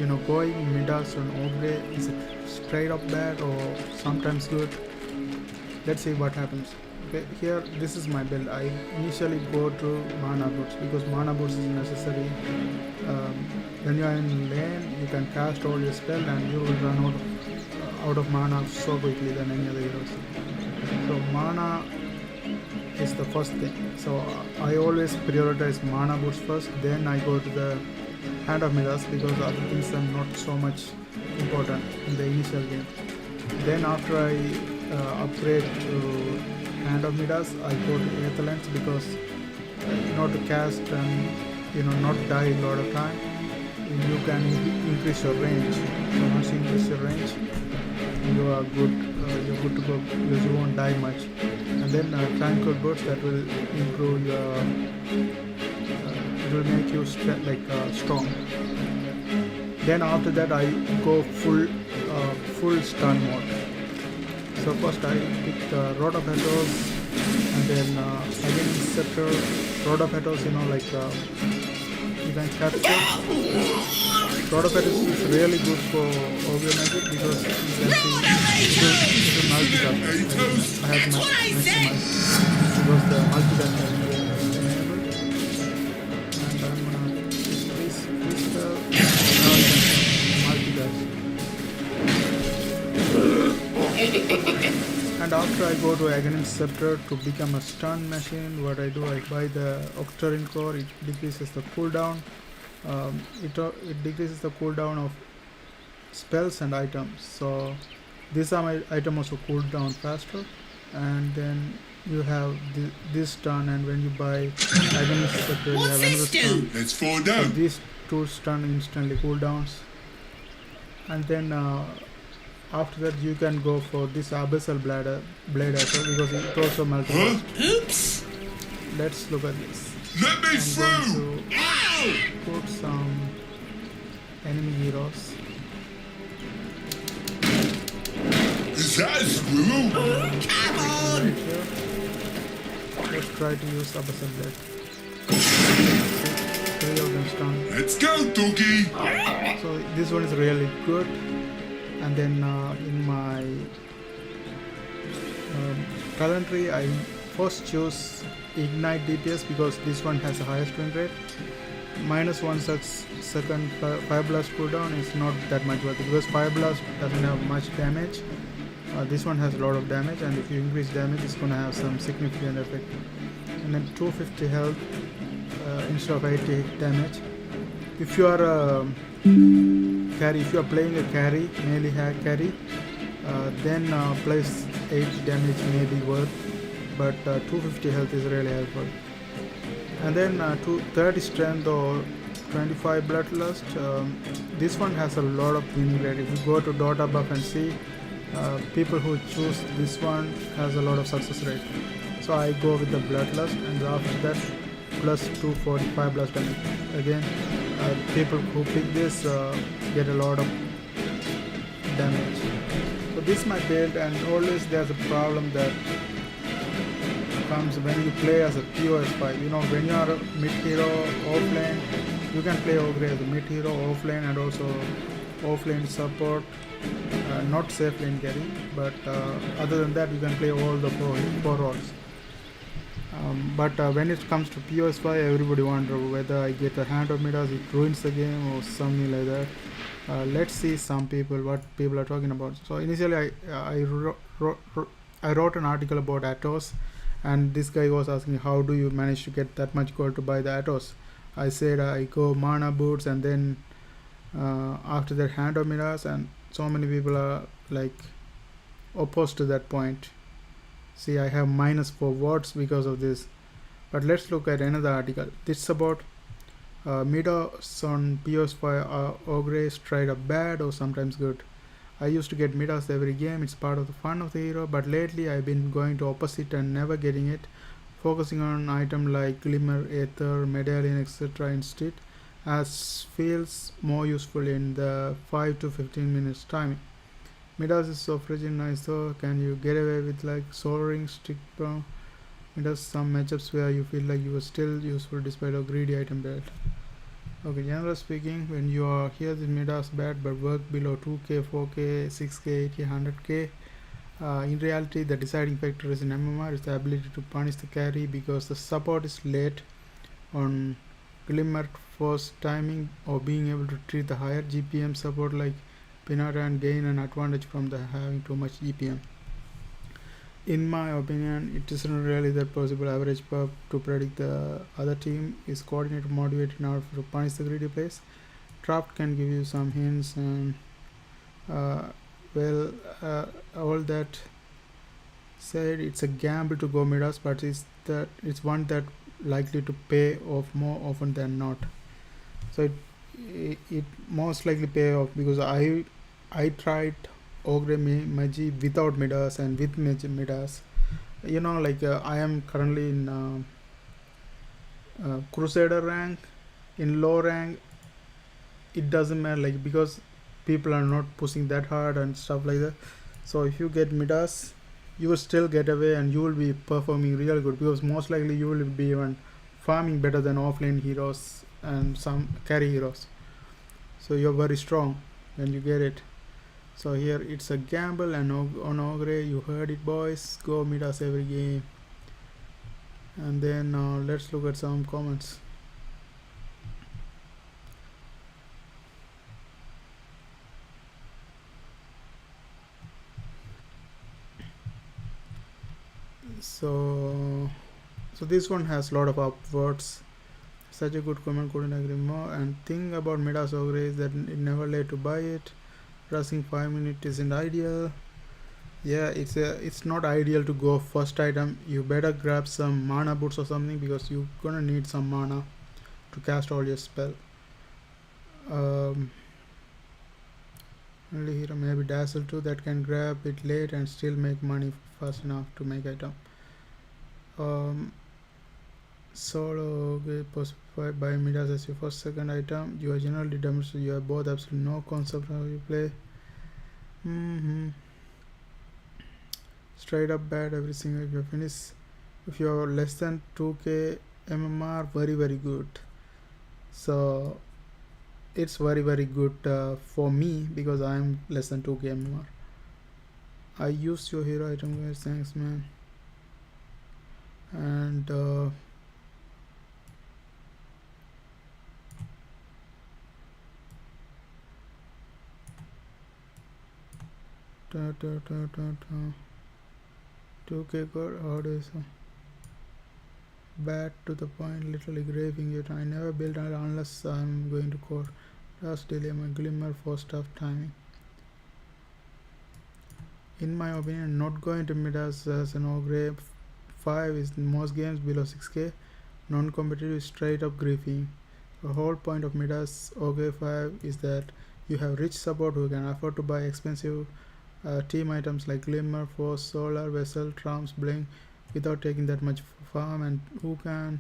going Midas on Ogre, is it straight up bad or sometimes good? Let's see what happens. Okay, here this is my build. I initially go to mana boots because mana boots is necessary. um, when you are in lane you can cast all your spell and you will run out of mana so quickly than any other heroes. So mana is the first thing. So I always prioritize mana boots first, then I go to the hand of Midas because other things are not so much important in the initial game. Then after I upgrade to hand of Midas, I go to Aether Lens because to cast and not die a lot of time. You can increase your range. So once you increase your range, you are good. You're good to go because you won't die much. And then tranquil burst that will improve your. It will make you strong. Then after that I go full stun mode. So first I pick Rod of Hetos and then again Scepter. Rod of Hetos, you can capture. Rod of Hetos is really good for Ogre magic because you can see it will multi-cast. I have maximized because the multi-cast is enabled. And I'm gonna this now you can multi-cast. And after I go to Aghanim Scepter to become a stun machine, what I do, I buy the Octarine Core. It decreases the cooldown. It decreases the cooldown of spells and items. So these are my item also cool down faster. And then you have this stun, and when you buy Aghanim Scepter, you have another stun. Let's fall down. So these two stun instantly cooldowns. And then after that you can go for this Abyssal Blade as well because it also multi-cast. Oops! Let's look at this. Let me I'm through! going to put some enemy heroes. Is that a squirrel? Come on! Let's try to use Abyssal Blade. 3 of them stun. Let's go, doggy! So this one is really good. And then in my calendar, I first choose Ignite DPS because this one has the highest win rate. -1 second Fire Blast cooldown is not that much worth it because Fire Blast doesn't have much damage. This one has a lot of damage, and if you increase damage, it's gonna have some significant effect. And then 250 health instead of 80 damage. If you are carry, if you are playing a carry, melee carry, then plus 8 damage may be worth, but 250 health is really helpful. And then 30 strength or 25 bloodlust. This one has a lot of winning rate. If you go to Dota buff and see, people who choose this one has a lot of success rate. So I go with the bloodlust, and after that plus 245 blast damage. Again, people who pick this get a lot of damage. So this is my build, and always there's a problem that comes when you play as a POS5. When you are a mid hero offlane, you can play Ogre as a mid hero offlane and also offlane support, not safe lane carry, but other than that you can play all the four roles. But when it comes to POS5, everybody wonder whether I get a hand of Midas, it ruins the game or something like that. Let's see what people are talking about. So initially I wrote an article about Atos, and this guy was asking how do you manage to get that much gold to buy the Atos. I said I go mana boots, and then after that hand of Midas, and so many people are like opposed to that point. See, I have -4 watts because of this. But let's look at another article. This is about Midas on PS5. Ogre straight up bad or sometimes good. I used to get Midas every game. It's part of the fun of the hero. But lately I've been going to opposite and never getting it. Focusing on item like Glimmer, Aether, Medallion, etc. instead, as feels more useful in the 5 to 15 minutes timing. Midas is so freaking nice though. Can you get away with like Soul Ring, Stick Bro? Midas some matchups where you feel like you are still useful despite a greedy item build. Okay, generally speaking, when you are here, the Midas bad, but work below 2k, 4k, 6k, 8k, 100k. In reality, the deciding factor is in MMR is the ability to punish the carry, because the support is late on Glimmer force timing or being able to treat the higher GPM support like Pinata and gain an advantage from the having too much GPM. In my opinion, it isn't really that possible average pub to predict the other team is coordinated motivated in order to punish the greedy plays. Draft can give you some hints and uh, well, all that said, it's a gamble to go Midas, but it's one that likely to pay off more often than not. So it most likely pay off, because I tried Ogre Magi without Midas and with Midas. Like I am currently in Crusader rank. In low rank, it doesn't matter, like, because people are not pushing that hard and stuff like that. So if you get Midas, you will still get away and you will be performing real good, because most likely you will be even farming better than offlane heroes and some carry heroes. So you're very strong when you get it. So here it's a gamble, and on Ogre, you heard it, boys. Go Midas every game. And then let's look at some comments. So this one has a lot of upwards. Such a good comment, couldn't agree more. And thing about Midas Ogre is that it never late to buy it. Rushing 5 minutes isn't ideal. Yeah, it's not ideal to go first item. You better grab some mana boots or something, because you're gonna need some mana to cast all your spell. Only hero maybe Dazzle too, that can grab it late and still make money fast enough to make item. Solo okay, specified by Midas as your first second item. You are generally dumb, so you have both absolutely no concept how you play. Straight up bad every single. If you finish, if you are less than 2k MMR, very good. So it's very good for me, because I am less than 2k MMR. I used your hero item, guys. Thanks, man. And ta, ta, ta, ta, ta. 2k god, how do you say? Bad to the point, literally graving it. I never build it unless I'm going to core. Just delay my Glimmer for stuff timing. In my opinion, not going to Midas as an Ogre 5 is in most games below 6k. Non-competitive is straight up griefing. The whole point of Midas Ogre 5 is that you have rich support who can afford to buy expensive team items like Glimmer, Force, Solar, Vessel, Trumps, Blink without taking that much farm, and who can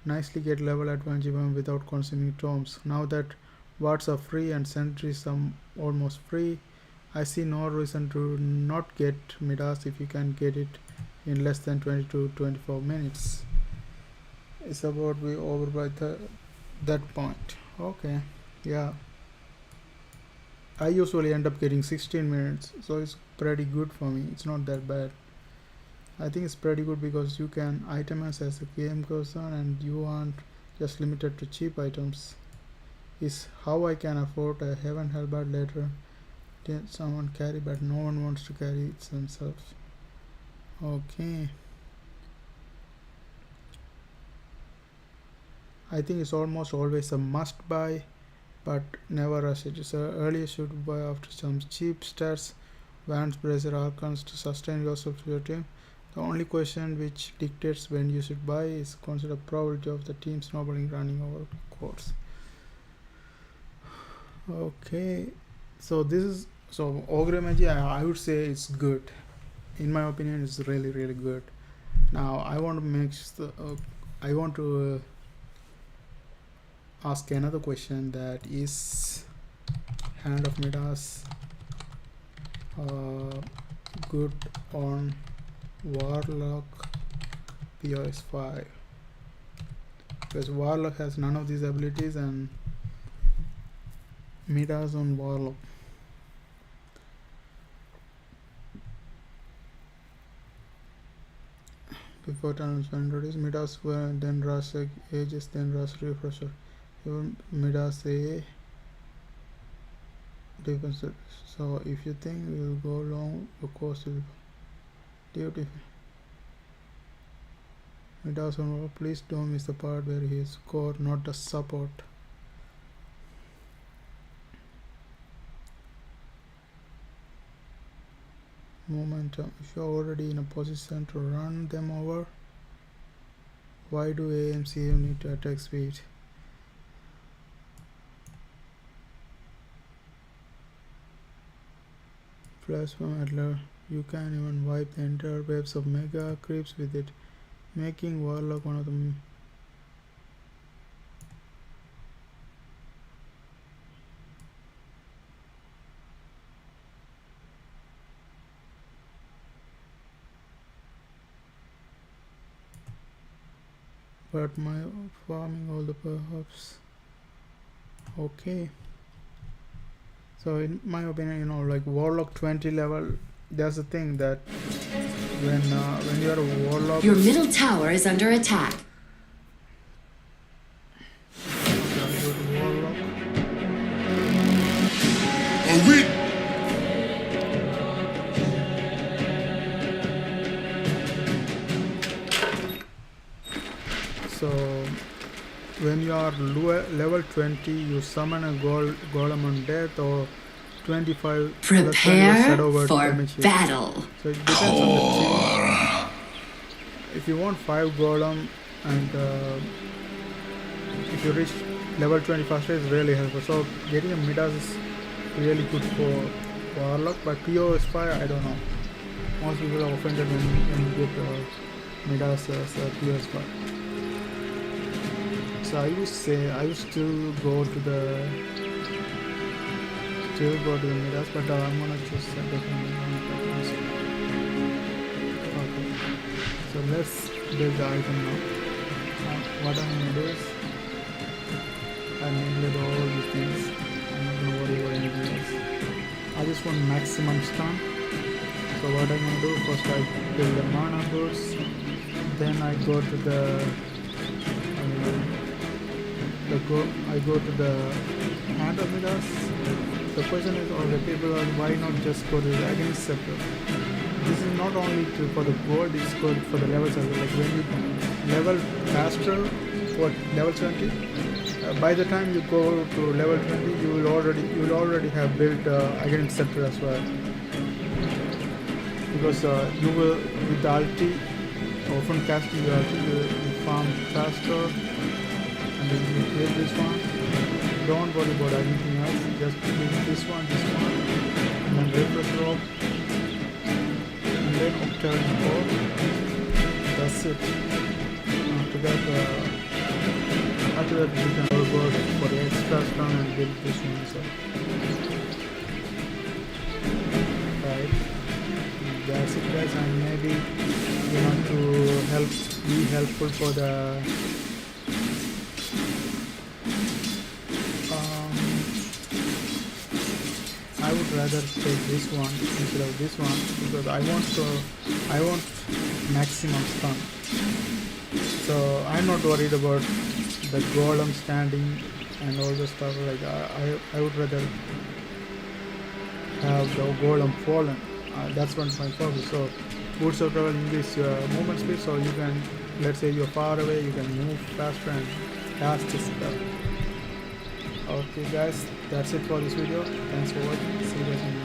nicely get level advantage even without consuming tomes. Now that wards are free and sentries are almost free, I see no reason to not get Midas if you can get it in less than 20 to 24 minutes. It's about we over by that point. Okay, yeah. I usually end up getting 16 minutes, so it's pretty good for me. It's not that bad. I think it's pretty good because you can itemize as the game goes on, and you aren't just limited to cheap items. Is how I can afford a Heaven Hellbard later. Let someone carry, but no one wants to carry it themselves. Okay. I think it's almost always a must buy, but never rush it. So earlier should buy after some cheap stats, Vans, Bracer, Archons to sustain yourself to your team. The only question which dictates when you should buy is consider probability of the team snowballing running over course. Okay, so this is Ogre Magi. I would say it's good. In my opinion, it's really good. Now I want to ask another question, that is Hand of Midas good on Warlock POS 5, because Warlock has none of these abilities, and Midas on Warlock. Before turns introduce Midas then rush ages then rush refresher. Even Midas a defense. So if you think we'll go long, your course will duty. Midas on Warlock, please don't miss the part where he is core, not the support. Momentum. If you're already in a position to run them over, why do AMC need to attack speed? Flash from Adler. You can even wipe the entire waves of mega creeps with it, making Warlock one of the but my farming all the perhaps. Okay, so in my opinion, like Warlock 20 level, there's a thing that when you are a Warlock, your middle tower is under attack. Warlock, Are we? so when you are level 20, you summon a golem on death, or 25 Prepare for damage. battle. So it depends on the team. If you want 5 golem and if you reach level 20 faster, is really helpful. So getting a Midas is really good for Warlock, but POS5 I don't know. Most people are offended when you get Midas as POS5. So I would still go to the Midas, but I'm gonna choose definitely. Okay, so let's build the item now. What I'm gonna do is I needed all these things. I'm not gonna worry about anything else. I just want maximum stun. So what I'm gonna do, first I build the mana boots, then I go to the I go to the hand of Midas. The question is, or the people are, why not just go to the against scepter? This is not only for the gold, it's good for the levels as well. Like when you level faster for level 20, by the time you go to level 20, you will already have built against scepter as well. Because you will, with the ulti, often casting the ulti, you farm faster. And then you build this one. Don't worry about anything else. Just build this one, and then refresh rope, and then Octave and 4. That's it. After that you can go for the extra stun and build this one as well. Right. That's it, guys. And maybe you want to be helpful for the I would rather take this one instead of this one, because I want maximum stun. So I'm not worried about the golem standing and all the stuff. Like I would rather have the golem fallen. That's what my focus. So boots of travel increase your movement speed, so you can, let's say you're far away, you can move faster and cast this spell. Okay guys, that's it for this video. Thanks for watching. See you guys in the next video.